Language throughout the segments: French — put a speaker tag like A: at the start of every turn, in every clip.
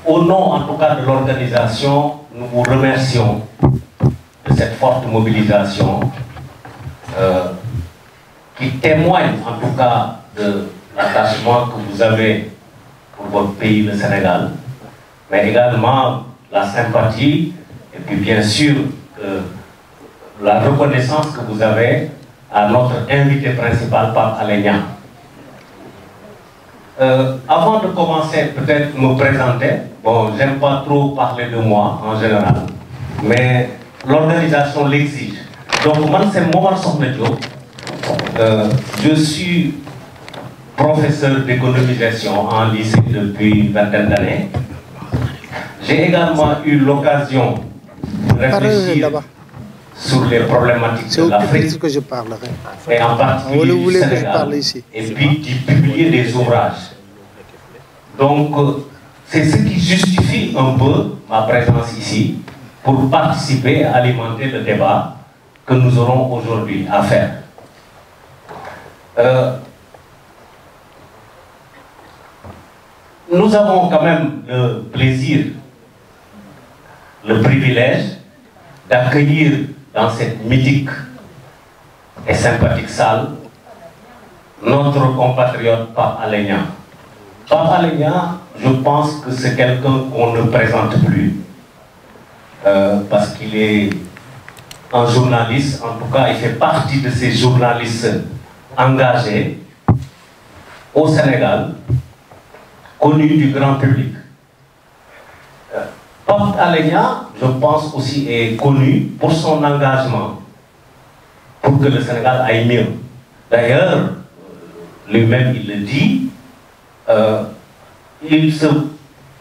A: au nom en tout cas de l'organisation, nous vous remercions de cette forte mobilisation qui témoigne en tout cas de l'attachement que vous avez pour votre pays, le Sénégal, mais également la sympathie et puis bien sûr la reconnaissance que vous avez à notre invité principal, Pape Alé Niang. Avant de commencer, peut-être me présenter, bon, j'aime pas trop parler de moi en général, mais l'organisation l'exige. Donc, moi, c'est Momar Sokhna Diop. Je suis professeur d'économisation en lycée depuis une vingtaine d'années. J'ai également eu l'occasion de réfléchir sur les problématiques de l'Afrique
B: que je parlerai.
A: Et en particulier du Sénégal, et puis d'y publier des ouvrages. Donc, c'est ce qui justifie un peu ma présence ici pour participer à alimenter le débat que nous aurons aujourd'hui à faire. Nous avons quand même le plaisir, le privilège d'accueillir dans cette mythique et sympathique salle notre compatriote Pape Alé Niang. Pape Alé Niang, je pense que c'est quelqu'un qu'on ne présente plus parce qu'il est un journaliste, en tout cas il fait partie de ces journalistes engagés au Sénégal, connus du grand public. Pape Alé Niang, je pense aussi, est connu pour son engagement pour que le Sénégal aille mieux. D'ailleurs, lui-même, il le dit, il se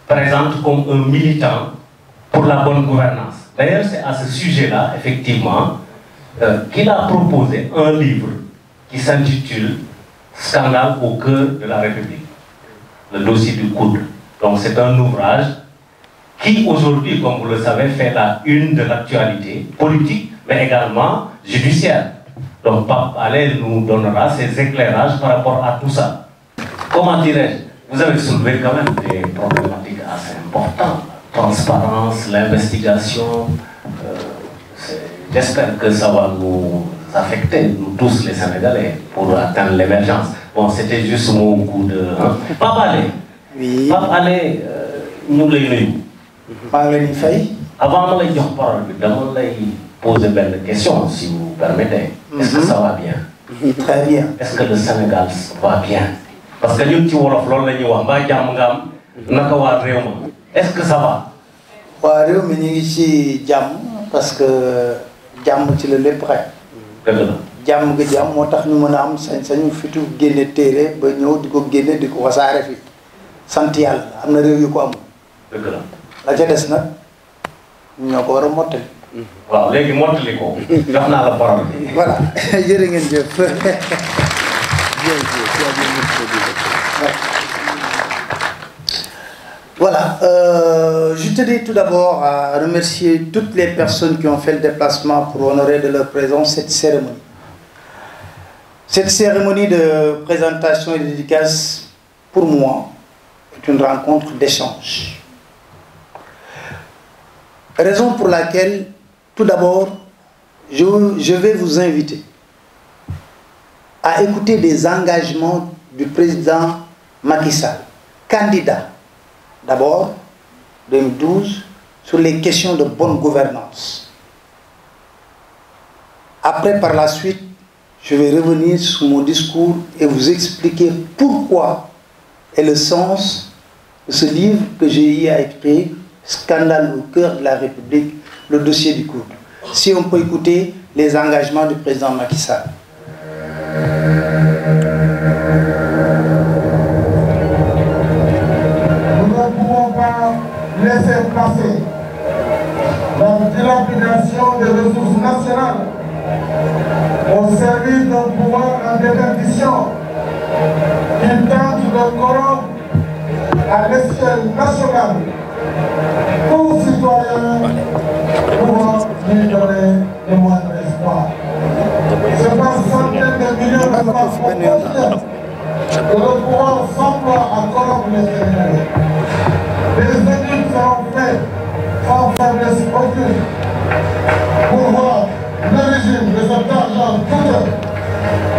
A: présente comme un militant pour la bonne gouvernance. D'ailleurs, c'est à ce sujet-là, effectivement, qu'il a proposé un livre qui s'intitule « Scandale au cœur de la République », le dossier du coude. Donc c'est un ouvrage qui aujourd'hui, comme vous le savez, fait la une de l'actualité politique, mais également judiciaire. Donc Pape Alé nous donnera ses éclairages par rapport à tout ça. Comment dirais-je? Vous avez soulevé quand même des problématiques assez importantes. Transparence, l'investigation. J'espère que ça va nous affecter, nous tous les Sénégalais, pour atteindre l'émergence. Bon, c'était juste mon coup de... Hein? Pape Alé.
B: Oui.
A: Pape Alé, nous les Avant de dire parole, je vais poser une question, si vous permettez. Est-ce que ça va bien?
B: Très bien.
A: Est-ce que le Sénégal va bien? Parce que nous, est-ce que ça va?
B: Parce que jàmm ci la lépp xaj.
A: dëgg la.
B: jàmm gi jàmm moo tax ñu mën a am sañ-sañu fitu génne téere ba ñëw di ko génne di ko wasaare fi sant yàlla am na réew yu ko amul.
A: dëgg la.
B: la ca des nag ñoo ko war a mottali.
A: waaw léegi mottali ko. jox naa la parole bi.
B: Voilà jërë ngeen jëf. Voilà, je tenais tout d'abord à remercier toutes les personnes qui ont fait le déplacement pour honorer de leur présence cette cérémonie. Cette cérémonie de présentation et de dédicace, pour moi, est une rencontre d'échange. Raison pour laquelle, tout d'abord, je vais vous inviter à écouter des engagements du président Macky Sall, candidat. D'abord, 2012, sur les questions de bonne gouvernance. Après, par la suite, je vais revenir sur mon discours et vous expliquer pourquoi et le sens de ce livre que j'ai eu à écrire, Scandale au cœur de la République, le dossier du coude. Si on peut écouter les engagements du président Macky Sall.
C: Laisser passer la dilapidation des ressources nationales au service d'un pouvoir en déperdition qui tente de corrompre à l'échelle nationale tout citoyen pouvant lui donner le moindre espoir. C'est par centaines de millions de femmes que le pouvoir s'emploie à corrompre les Sénégalais. Les études plus pour voir l'origine de cet argent coûteux.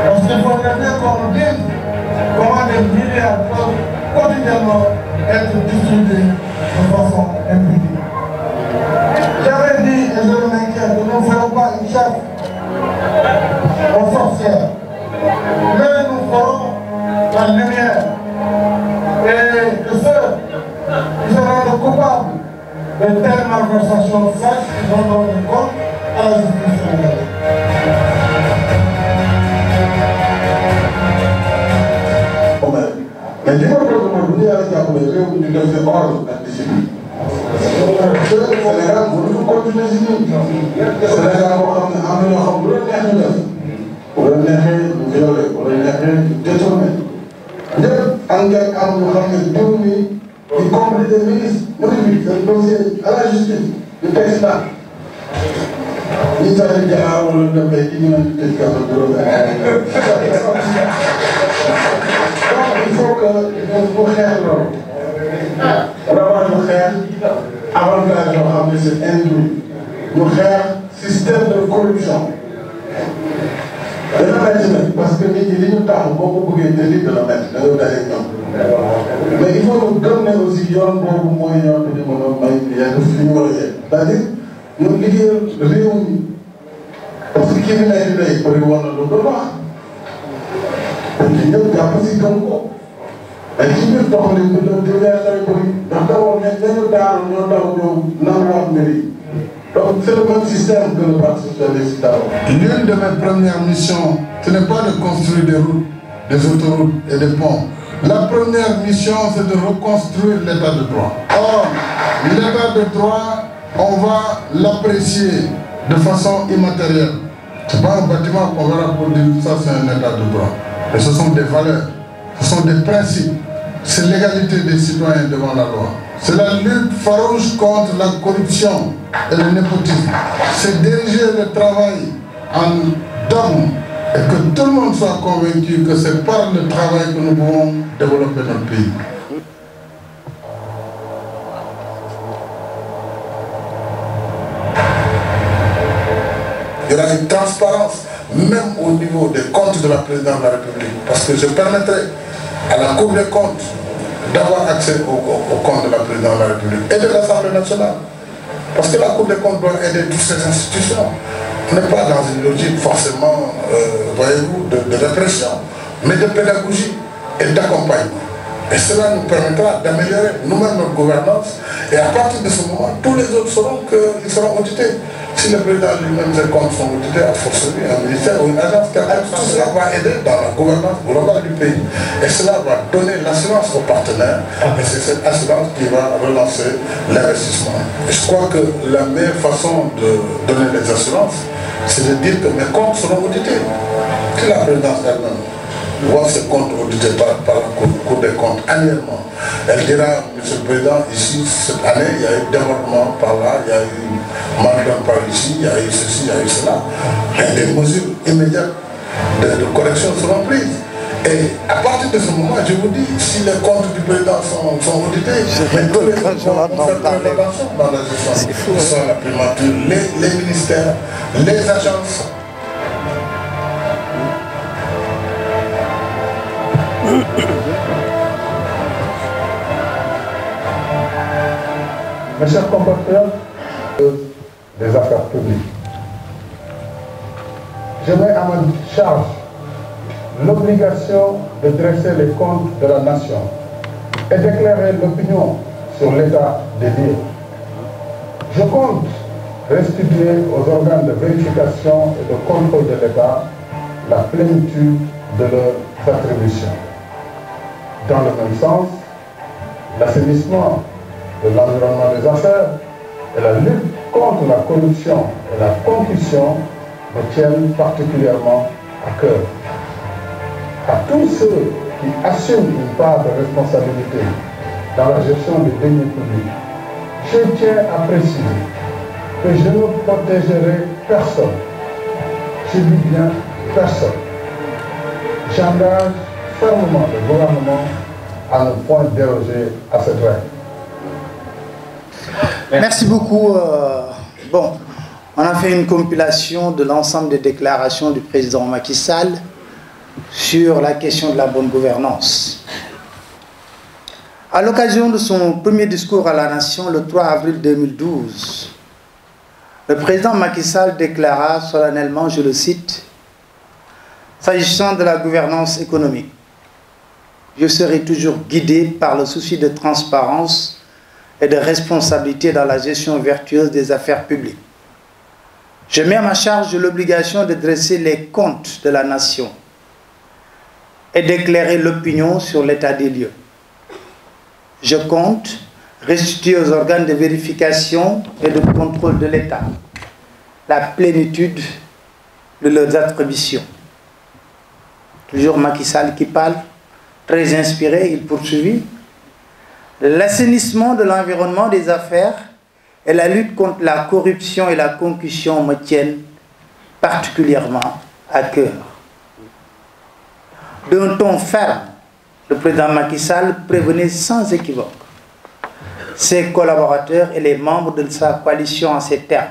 C: Parce qu'il faudrait bien qu'on nous dise comment des milliards peuvent quotidiennement être distribués de façon impudique. J'avais dit, et je ne m'inquiète, que nous ne ferons pas une chasse aux sorcières, mais nous ferons la lumière. Et que ceux qui seront coupables de telles malversations sachent qu'ils vont donner compte à la justice sénégalaise.
D: Mais dis-moi comment vous dites à la vous ne devez pas la discipline. Le Sénégal, vous devez continuer ici. Le Sénégal, vous devez violer, vous devez détourner. Y compris des ministres, le dossier à la justice, le président. Il s'agit de le pays qui nous dit que il faut que nous fassions avantage de cette industrie, nous fassions système de corruption. Parce que nous avons beaucoup de délits de la mettre, mais il faut nous donner aussi beaucoup de moyens de nous c'est-à-dire, nous disons réunis. Parce que qui vient d'arriver pour le voir le droit. Donc il y a aussi comme ça. Et si nous avons les donc c'est le même système que le Parti socialiste. L'une de mes premières missions, ce n'est pas de construire des routes, des autoroutes et des ponts. La première mission, c'est de reconstruire l'état de droit. Or, l'état de droit, on va l'apprécier de façon immatérielle. Ce n'est pas un bâtiment qu'on verra pour dire ça, c'est un état de droit. Mais ce sont des valeurs, ce sont des principes. C'est l'égalité des citoyens devant la loi. C'est la lutte farouche contre la corruption et le népotisme. C'est diriger le travail en dogme et que tout le monde soit convaincu que c'est par le travail que nous pouvons développer notre pays. Il y aura une transparence, même au niveau des comptes de la présidence de la République. Parce que je permettrai à la Cour des comptes d'avoir accès aux comptes de la présidence de la République et de l'Assemblée nationale. Parce que la Cour des comptes doit aider toutes ces institutions. On n'est pas dans une logique forcément, voyez-vous, de répression, mais de pédagogie et d'accompagnement. Et cela nous permettra d'améliorer nous-mêmes notre gouvernance. Et à partir de ce moment, tous les autres sauront qu'ils seront audités. Si le président lui-même ses comptes sont audités, à fortiori, un ministère ou une agence, tout cela va aider dans la gouvernance globale du pays. Et cela va donner l'assurance aux partenaires. Et c'est cette assurance qui va relancer l'investissement. Et je crois que la meilleure façon de donner les assurances, c'est de dire que mes comptes seront audités. Que la présidence elle-même voit ses comptes audités par la Cour des comptes annuellement. Elle dira, Monsieur le Président, ici, cette année, il y a eu développement par là, il y a eu mandat par ici, il y a eu ceci, il y a eu cela. Et des mesures immédiates de correction seront prises. Et à partir de ce moment, je vous dis, si les comptes du président sont audités, mais tous les autres vont faire très attention dans la gestion. Que ce soit la primature, les ministères, les agences.
E: Mes chers compatriotes des affaires publiques, je mets à ma charge l'obligation de dresser les comptes de la nation et d'éclairer l'opinion sur l'état des lieux. Je compte restituer aux organes de vérification et de contrôle de l'État la plénitude de leurs attributions. Dans le même sens, l'assainissement de l'environnement des affaires et la lutte contre la corruption et la concussion me tiennent particulièrement à cœur. À tous ceux qui assument une part de responsabilité dans la gestion des deniers publics, je tiens à préciser que je ne protégerai personne. Je dis bien personne. J'engage fermement le gouvernement à ne point déroger à cette règle.
B: Merci beaucoup, Bon, on a fait une compilation de l'ensemble des déclarations du président Macky Sall sur la question de la bonne gouvernance. À l'occasion de son premier discours à la nation le 3 avril 2012, le président Macky Sall déclara solennellement, je le cite, « S'agissant de la gouvernance économique, je serai toujours guidé par le souci de transparence et de responsabilité dans la gestion vertueuse des affaires publiques. Je mets à ma charge l'obligation de dresser les comptes de la nation et d'éclairer l'opinion sur l'état des lieux. Je compte restituer aux organes de vérification et de contrôle de l'État la plénitude de leurs attributions. » Toujours Macky Sall qui parle, très inspiré, il poursuivit. L'assainissement de l'environnement des affaires et la lutte contre la corruption et la concussion me tiennent particulièrement à cœur. D'un ton ferme, le président Macky Sall prévenait sans équivoque ses collaborateurs et les membres de sa coalition en ces termes.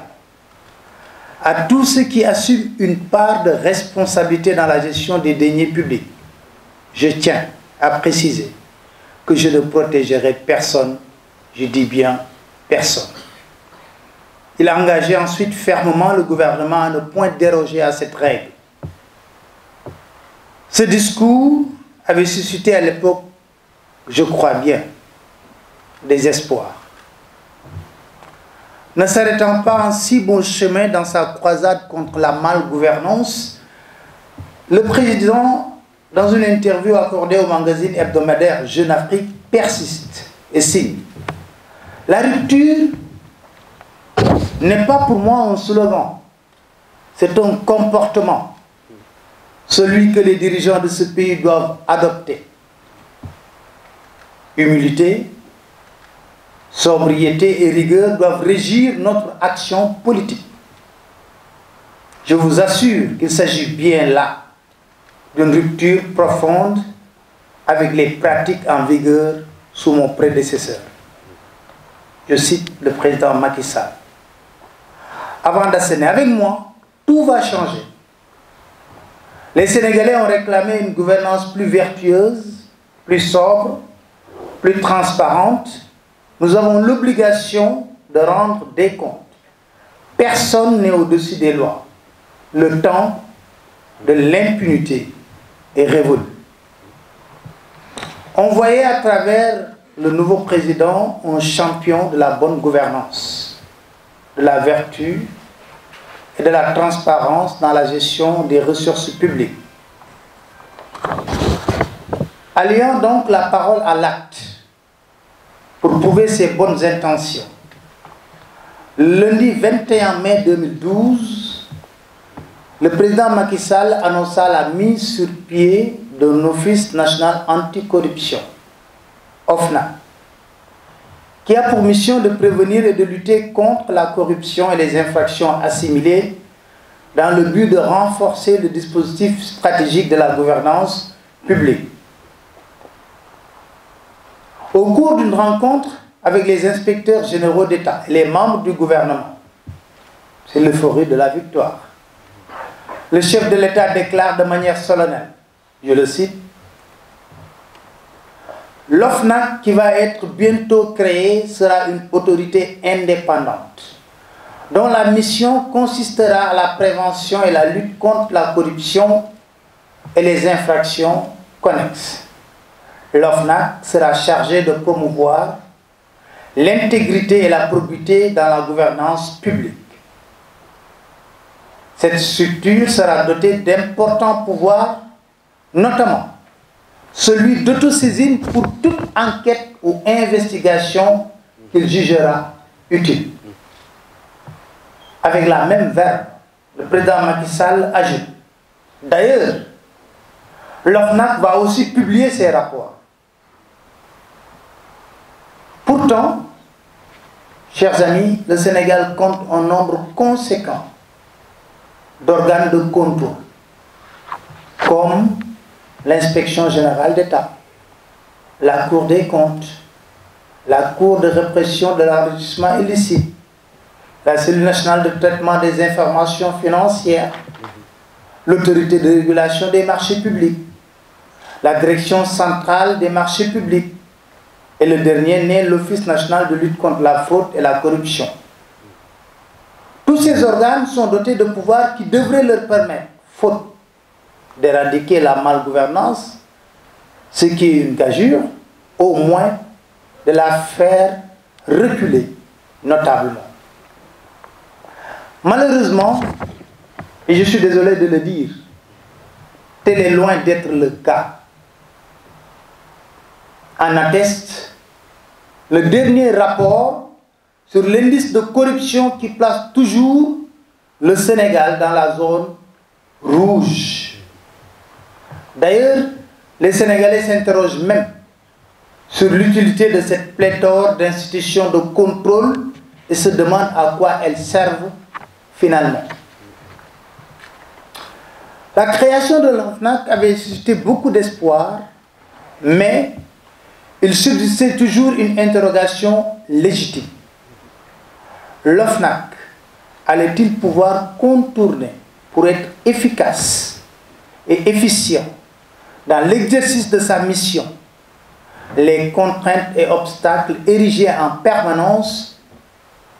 B: À tous ceux qui assument une part de responsabilité dans la gestion des deniers publics, je tiens à préciser que je ne protégerai personne, je dis bien personne. Il a engagé ensuite fermement le gouvernement à ne point déroger à cette règle. Ce discours avait suscité à l'époque, je crois bien, des espoirs. Ne s'arrêtant pas en si bon chemin dans sa croisade contre la malgouvernance, le président, dans une interview accordée au magazine hebdomadaire Jeune Afrique, persiste et signe. La rupture n'est pas pour moi un slogan, c'est un comportement, celui que les dirigeants de ce pays doivent adopter. Humilité, sobriété et rigueur doivent régir notre action politique. Je vous assure qu'il s'agit bien là d'une rupture profonde avec les pratiques en vigueur sous mon prédécesseur. Je cite le président Macky Sall. Avant d'asséner avec moi, tout va changer. Les Sénégalais ont réclamé une gouvernance plus vertueuse, plus sobre, plus transparente. Nous avons l'obligation de rendre des comptes. Personne n'est au-dessus des lois. Le temps de l'impunité est révolu. On voyait à travers le nouveau président un champion de la bonne gouvernance, de la vertu et de la transparence dans la gestion des ressources publiques. Alliant donc la parole à l'acte pour prouver ses bonnes intentions. Lundi 21 mai 2012, le président Macky Sall annonça la mise sur pied d'un office national anticorruption, OFNAC, qui a pour mission de prévenir et de lutter contre la corruption et les infractions assimilées dans le but de renforcer le dispositif stratégique de la gouvernance publique. Au cours d'une rencontre avec les inspecteurs généraux d'État et les membres du gouvernement, c'est l'euphorie de la victoire, le chef de l'État déclare de manière solennelle, je le cite, « L'OFNAC qui va être bientôt créée sera une autorité indépendante dont la mission consistera à la prévention et la lutte contre la corruption et les infractions connexes. L'OFNAC sera chargé de promouvoir l'intégrité et la probité dans la gouvernance publique. Cette structure sera dotée d'importants pouvoirs, notamment celui d'autosaisine pour toute enquête ou investigation qu'il jugera utile. » Avec la même verve, le président Macky Sall ajoute. D'ailleurs, l'OFNAC va aussi publier ses rapports. Pourtant, chers amis, le Sénégal compte un nombre conséquent d'organes de contrôle, comme l'Inspection générale d'État, la Cour des comptes, la Cour de répression de l'enrichissement illicite, la cellule nationale de traitement des informations financières, l'autorité de régulation des marchés publics, la direction centrale des marchés publics et le dernier né, l'Office national de lutte contre la fraude et la corruption. Tous ces organes sont dotés de pouvoirs qui devraient leur permettre, faute d'éradiquer la malgouvernance, ce qui est une gageure, au moins de la faire reculer notablement. Malheureusement, et je suis désolé de le dire, tel est loin d'être le cas. En atteste le dernier rapport sur l'indice de corruption qui place toujours le Sénégal dans la zone rouge. D'ailleurs, les Sénégalais s'interrogent même sur l'utilité de cette pléthore d'institutions de contrôle et se demandent à quoi elles servent finalement. La création de l'OFNAC avait suscité beaucoup d'espoir, mais il subsistait toujours une interrogation légitime. L'OFNAC allait-il pouvoir contourner pour être efficace et efficient dans l'exercice de sa mission les contraintes et obstacles érigés en permanence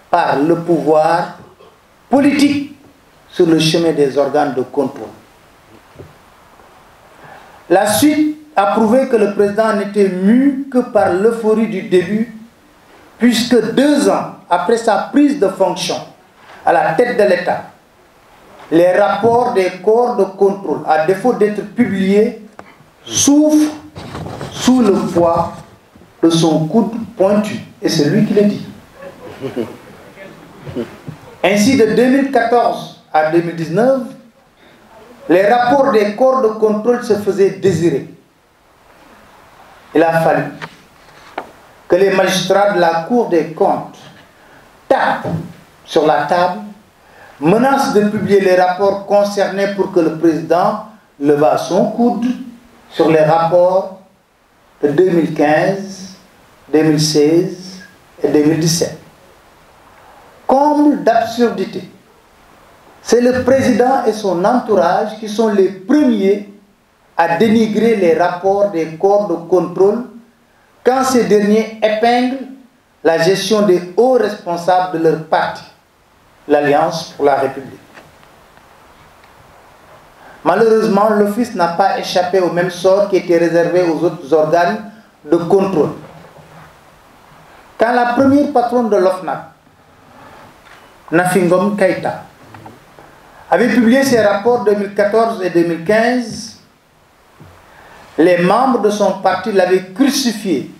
B: par le pouvoir politique sur le chemin des organes de contrôle? La suite a prouvé que le président n'était mu que par l'euphorie du début, puisque 2 ans après sa prise de fonction à la tête de l'État, les rapports des corps de contrôle, à défaut d'être publiés, souffrent sous le poids de son coude pointu. Et c'est lui qui le dit. Ainsi, de 2014 à 2019, les rapports des corps de contrôle se faisaient désirer. Il a fallu que les magistrats de la Cour des comptes tapent sur la table, menacent de publier les rapports concernés pour que le président levât son coude sur les rapports de 2015, 2016 et 2017. Comble d'absurdité, c'est le président et son entourage qui sont les premiers à dénigrer les rapports des corps de contrôle quand ces derniers épinglent la gestion des hauts responsables de leur parti, l'Alliance pour la République. Malheureusement, l'Office n'a pas échappé au même sort qui était réservé aux autres organes de contrôle. Quand la première patronne de l'OFNAC, Nafingom Keïta, avait publié ses rapports 2014 et 2015, les membres de son parti l'avaient crucifié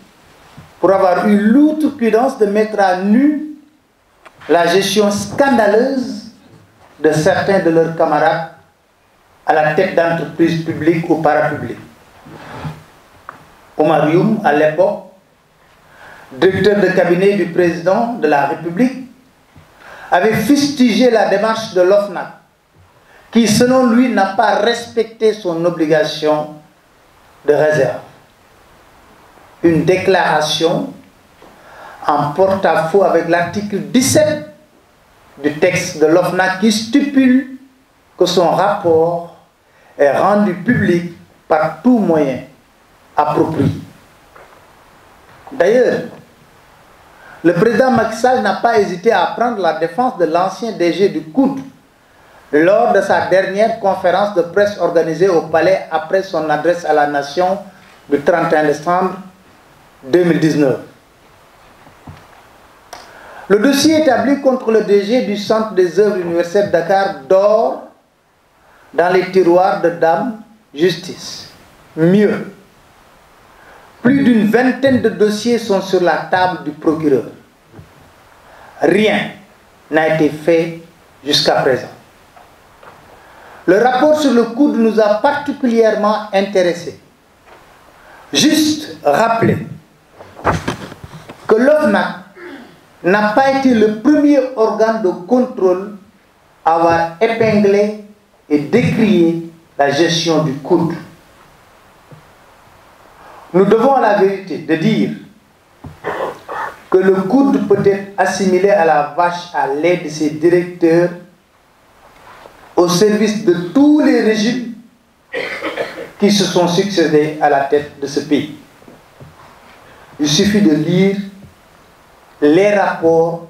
B: pour avoir eu l'outrecuidance de mettre à nu la gestion scandaleuse de certains de leurs camarades à la tête d'entreprises publiques ou parapubliques. Omar Youm, à l'époque, directeur de cabinet du président de la République, avait fustigé la démarche de l'OFNAC, qui, selon lui, n'a pas respecté son obligation de réserve. Une déclaration en porte-à-faux avec l'article 17 du texte de l'OFNAC qui stipule que son rapport est rendu public par tout moyen approprié. D'ailleurs, le président Macky Sall n'a pas hésité à prendre la défense de l'ancien DG du COUD lors de sa dernière conférence de presse organisée au Palais après son adresse à la nation du 31 décembre 2019. Le dossier établi contre le DG du Centre des œuvres universitaires de Dakar dort dans les tiroirs de Dame Justice. Mieux, plus d'une vingtaine de dossiers sont sur la table du procureur. Rien n'a été fait jusqu'à présent. Le rapport sur le COUD nous a particulièrement intéressés. Juste rappeler que l'OFNAC n'a pas été le premier organe de contrôle à avoir épinglé et décrié la gestion du COUD. Nous devons à la vérité de dire que le coude peut être assimilé à la vache à lait de ses directeurs au service de tous les régimes qui se sont succédés à la tête de ce pays. Il suffit de lire les rapports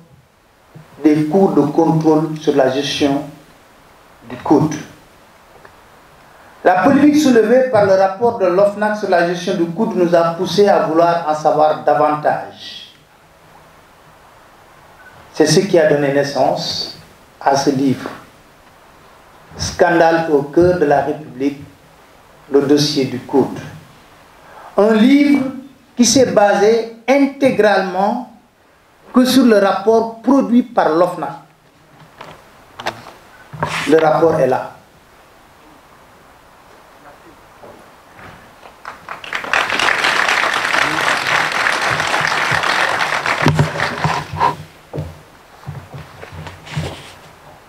B: des cours de contrôle sur la gestion du coude. La polémique soulevée par le rapport de l'OFNAC sur la gestion du coude nous a poussé à vouloir en savoir davantage. C'est ce qui a donné naissance à ce livre. Scandale au cœur de la République, le dossier du coude. Un livre qui s'est basé intégralement que sur le rapport produit par l'OFNAC. Le rapport est là.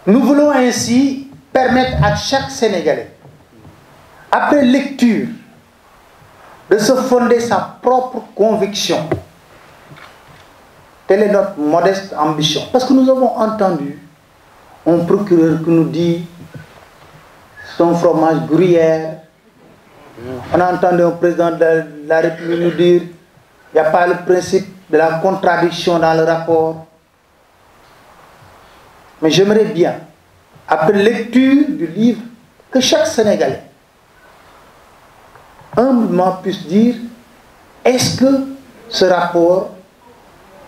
B: Nous voulons ainsi permettre à chaque Sénégalais, après lecture, de se fonder sa propre conviction. Telle est notre modeste ambition. Parce que nous avons entendu un procureur qui nous dit son fromage gruyère. On a entendu un président de la République nous dire il n'y a pas le principe de la contradiction dans le rapport. Mais j'aimerais bien, après lecture du livre, que chaque Sénégalais humblement puisse dire est-ce que ce rapport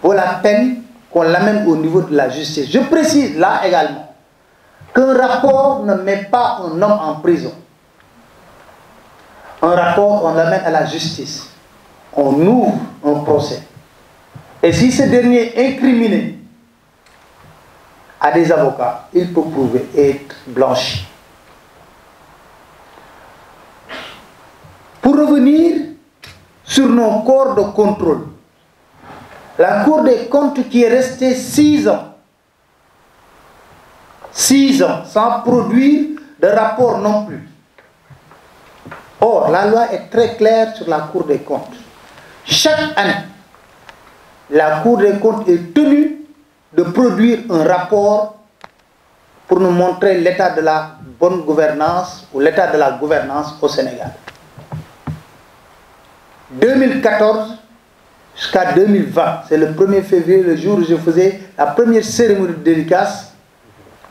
B: vaut la peine qu'on l'amène au niveau de la justice. Je précise là également qu'un rapport ne met pas un homme en prison. Un rapport, on l'amène à la justice. On ouvre un procès. Et si ce dernier est incriminé à des avocats, il peut prouver être blanchi. Pour revenir sur nos corps de contrôle, la Cour des comptes qui est restée 6 ans sans produire de rapport non plus. Or, la loi est très claire sur la Cour des comptes. Chaque année, la Cour des comptes est tenue de produire un rapport pour nous montrer l'état de la bonne gouvernance ou l'état de la gouvernance au Sénégal. 2014 jusqu'à 2020, c'est le 1er février, le jour où je faisais la première cérémonie de dédicace,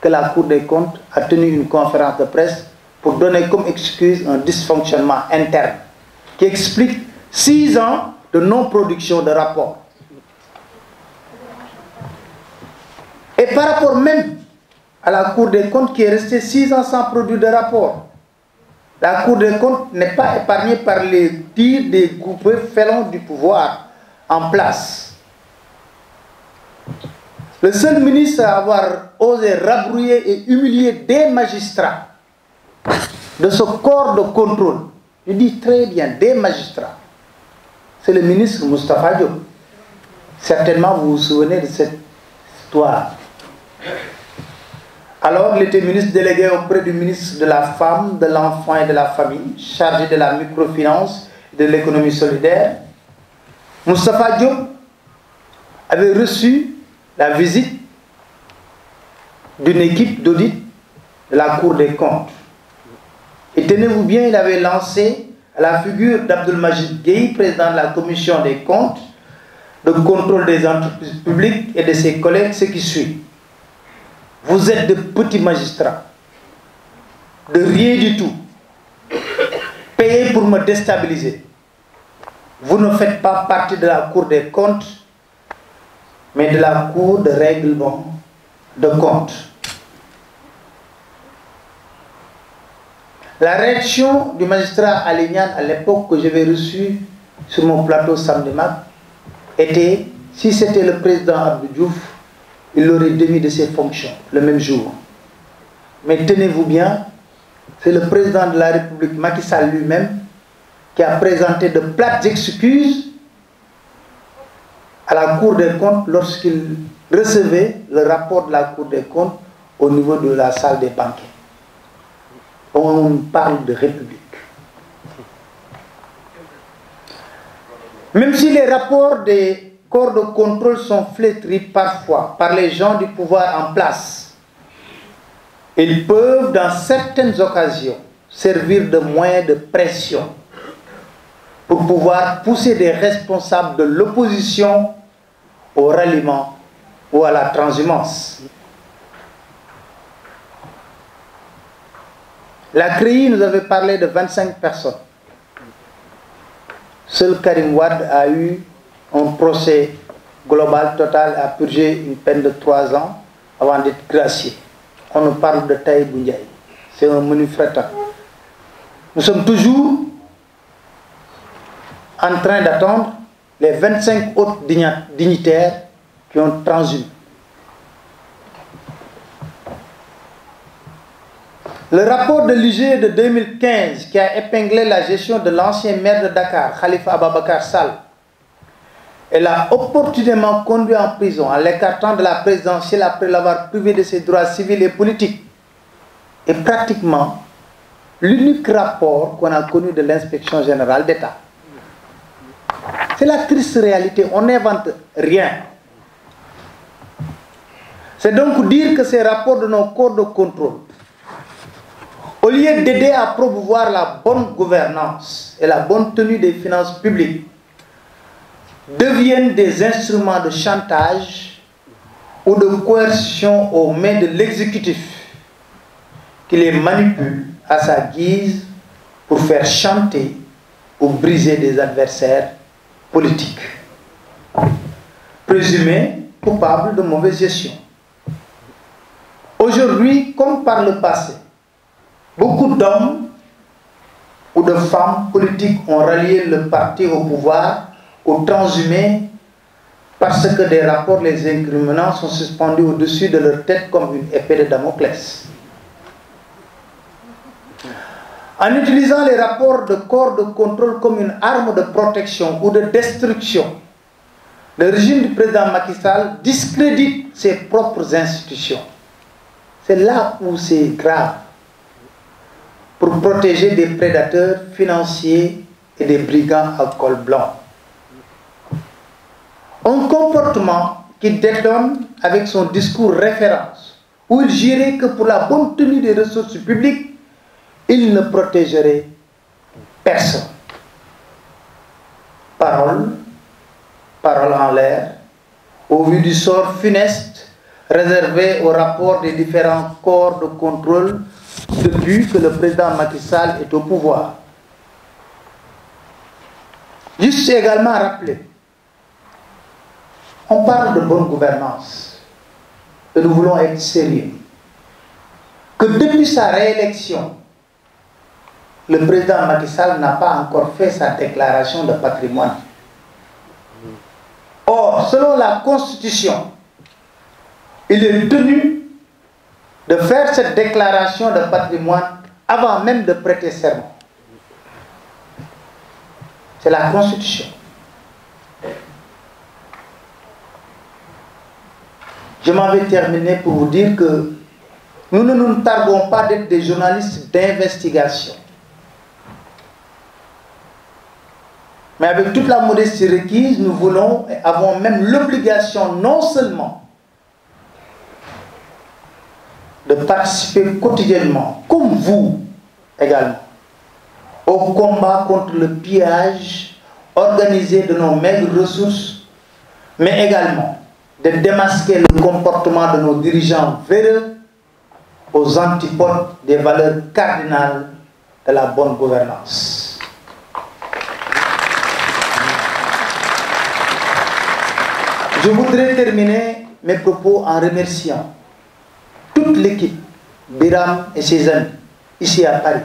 B: que la Cour des comptes a tenu une conférence de presse pour donner comme excuse un dysfonctionnement interne qui explique 6 ans de non-production de rapport. Et par rapport même à la Cour des comptes qui est restée 6 ans sans produire de rapport, la Cour des comptes n'est pas épargnée par les tirs des groupes félons du pouvoir en place. Le seul ministre à avoir osé rabrouiller et humilier des magistrats de ce corps de contrôle, je dis très bien des magistrats, c'est le ministre Moustapha Diop. Certainement vous vous souvenez de cette histoire. Alors, il était ministre délégué auprès du ministre de la Femme, de l'Enfant et de la Famille, chargé de la microfinance et de l'économie solidaire. Moustapha Diop avait reçu la visite d'une équipe d'audit de la Cour des comptes. Et tenez-vous bien, il avait lancé à la figure d'Abdelmajid Gueye, président de la commission des comptes, de contrôle des entreprises publiques et de ses collègues, ce qui suit. Vous êtes de petits magistrats, de rien du tout, payés pour me déstabiliser. Vous ne faites pas partie de la Cour des comptes, mais de la Cour de règlement de comptes. La réaction du magistrat Alignan à l'époque que j'avais reçu sur mon plateau samedi matin était, si c'était le président Abdou Diouf, il l'aurait démis de ses fonctions le même jour. Mais tenez-vous bien, c'est le président de la République, Macky Sall lui-même, qui a présenté de plates excuses à la Cour des comptes lorsqu'il recevait le rapport de la Cour des comptes au niveau de la salle des banquets. On parle de République. Même si les rapports des corps de contrôle sont flétris parfois par les gens du pouvoir en place. Ils peuvent, dans certaines occasions, servir de moyen de pression pour pouvoir pousser des responsables de l'opposition au ralliement ou à la transhumance. La CREI nous avait parlé de 25 personnes. Seul Karim Wade a eu un procès global total à purger une peine de 3 ans avant d'être gracié. On nous parle de Taïbou Ndiaye. C'est un menu fréquent. Nous sommes toujours en train d'attendre les 25 autres dignitaires qui ont transhumé. Le rapport de l'IGE de 2015 qui a épinglé la gestion de l'ancien maire de Dakar, Khalifa Ababacar Sall, et l'a opportunément conduit en prison en l'écartant de la présidentielle après l'avoir privé de ses droits civils et politiques, est pratiquement l'unique rapport qu'on a connu de l'inspection générale d'État. C'est la triste réalité, on n'invente rien. C'est donc dire que ces rapports de nos corps de contrôle, au lieu d'aider à promouvoir la bonne gouvernance et la bonne tenue des finances publiques, deviennent des instruments de chantage ou de coercion aux mains de l'exécutif qui les manipule à sa guise pour faire chanter ou briser des adversaires politiques, présumés coupables de mauvaise gestion. Aujourd'hui, comme par le passé, beaucoup d'hommes ou de femmes politiques ont rallié le parti au pouvoir ou transhumé parce que des rapports les incriminants sont suspendus au-dessus de leur tête comme une épée de Damoclès. En utilisant les rapports de corps de contrôle comme une arme de protection ou de destruction, le régime du président Macky Sall discrédite ses propres institutions. C'est là où c'est grave. Pour protéger des prédateurs financiers et des brigands à col blanc. Un comportement qui détonne avec son discours référence, où il jurait que pour la bonne tenue des ressources publiques, il ne protégerait personne. Parole en l'air, au vu du sort funeste réservé au rapport des différents corps de contrôle depuis que le président Macky Sall est au pouvoir. Juste également rappeler, on parle de bonne gouvernance et nous voulons être sérieux, que depuis sa réélection, le président Macky Sall n'a pas encore fait sa déclaration de patrimoine. Or, selon la Constitution, il est tenu de faire cette déclaration de patrimoine avant même de prêter serment. C'est la Constitution. Je m'en vais terminer pour vous dire que nous ne nous targuons pas d'être des journalistes d'investigation. Mais avec toute la modestie requise, nous voulons et avons même l'obligation non seulement de participer quotidiennement, comme vous également, au combat contre le pillage organisé de nos maigres ressources, mais également de démasquer le comportement de nos dirigeants véreux aux antipodes des valeurs cardinales de la bonne gouvernance. Je voudrais terminer mes propos en remerciant toute l'équipe, Biram et ses amis, ici à Paris,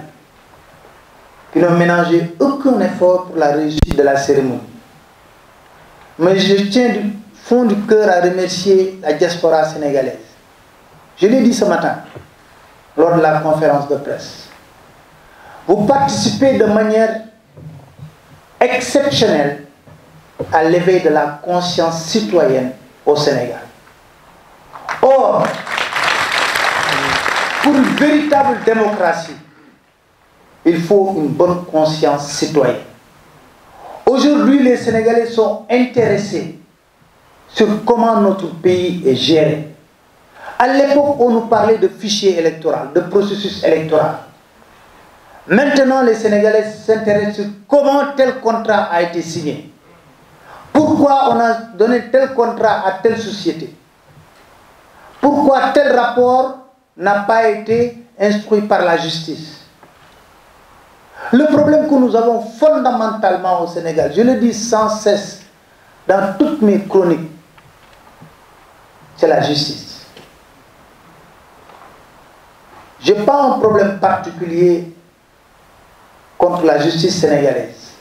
B: qui n'ont ménagé aucun effort pour la réussite de la cérémonie. Mais je tiens du fond du cœur à remercier la diaspora sénégalaise. Je l'ai dit ce matin, lors de la conférence de presse. Vous participez de manière exceptionnelle à l'éveil de la conscience citoyenne au Sénégal. Or, pour une véritable démocratie, il faut une bonne conscience citoyenne. Aujourd'hui, les Sénégalais sont intéressés sur comment notre pays est géré. À l'époque, on nous parlait de fichier électoral, de processus électoral. Maintenant, les Sénégalais s'intéressent sur comment tel contrat a été signé. Pourquoi on a donné tel contrat à telle société? Pourquoi tel rapport n'a pas été instruit par la justice? Le problème que nous avons fondamentalement au Sénégal, je le dis sans cesse dans toutes mes chroniques, c'est la justice. Je n'ai pas un problème particulier contre la justice sénégalaise.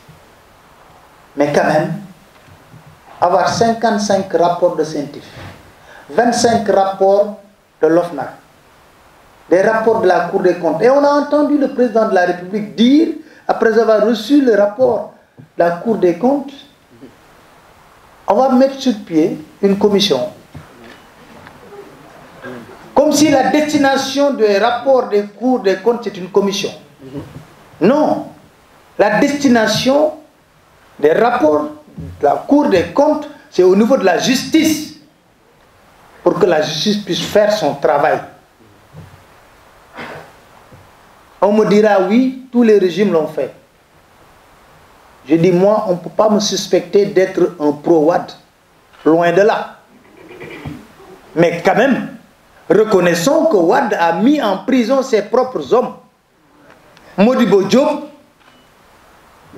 B: Mais quand même, avoir 55 rapports de scientifiques, 25 rapports de l'OFNAC, des rapports de la Cour des comptes. Et on a entendu le président de la République dire, après avoir reçu le rapport de la Cour des comptes, on va mettre sur pied une commission. Comme si la destination des rapports des Cours des comptes, c'est une commission. Non. La destination des rapports de la Cour des comptes, c'est au niveau de la justice, pour que la justice puisse faire son travail. On me dira, oui, tous les régimes l'ont fait. Je dis, moi, on ne peut pas me suspecter d'être un pro-Wade. Loin de là. Mais quand même, reconnaissons que Wade a mis en prison ses propres hommes. Modibo Diop,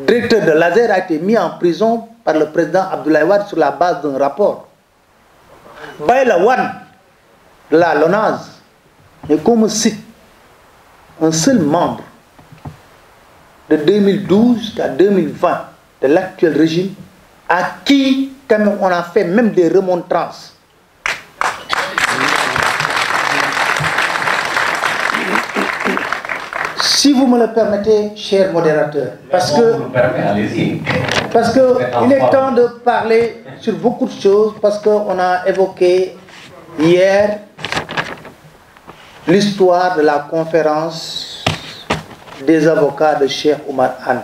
B: directeur de l'ASER, a été mis en prison par le président Abdoulaye Wade sur la base d'un rapport. Baïla Wan, de la LONASE, et qu'on me cite un seul membre de 2012 jusqu'à 2020 de l'actuel régime à qui quand même, on a fait même des remontrances. Si vous me le permettez, cher modérateur, parce que il est temps de parler sur beaucoup de choses, parce qu'on a évoqué hier l'histoire de la conférence des avocats de Cheikh Oumar Anne.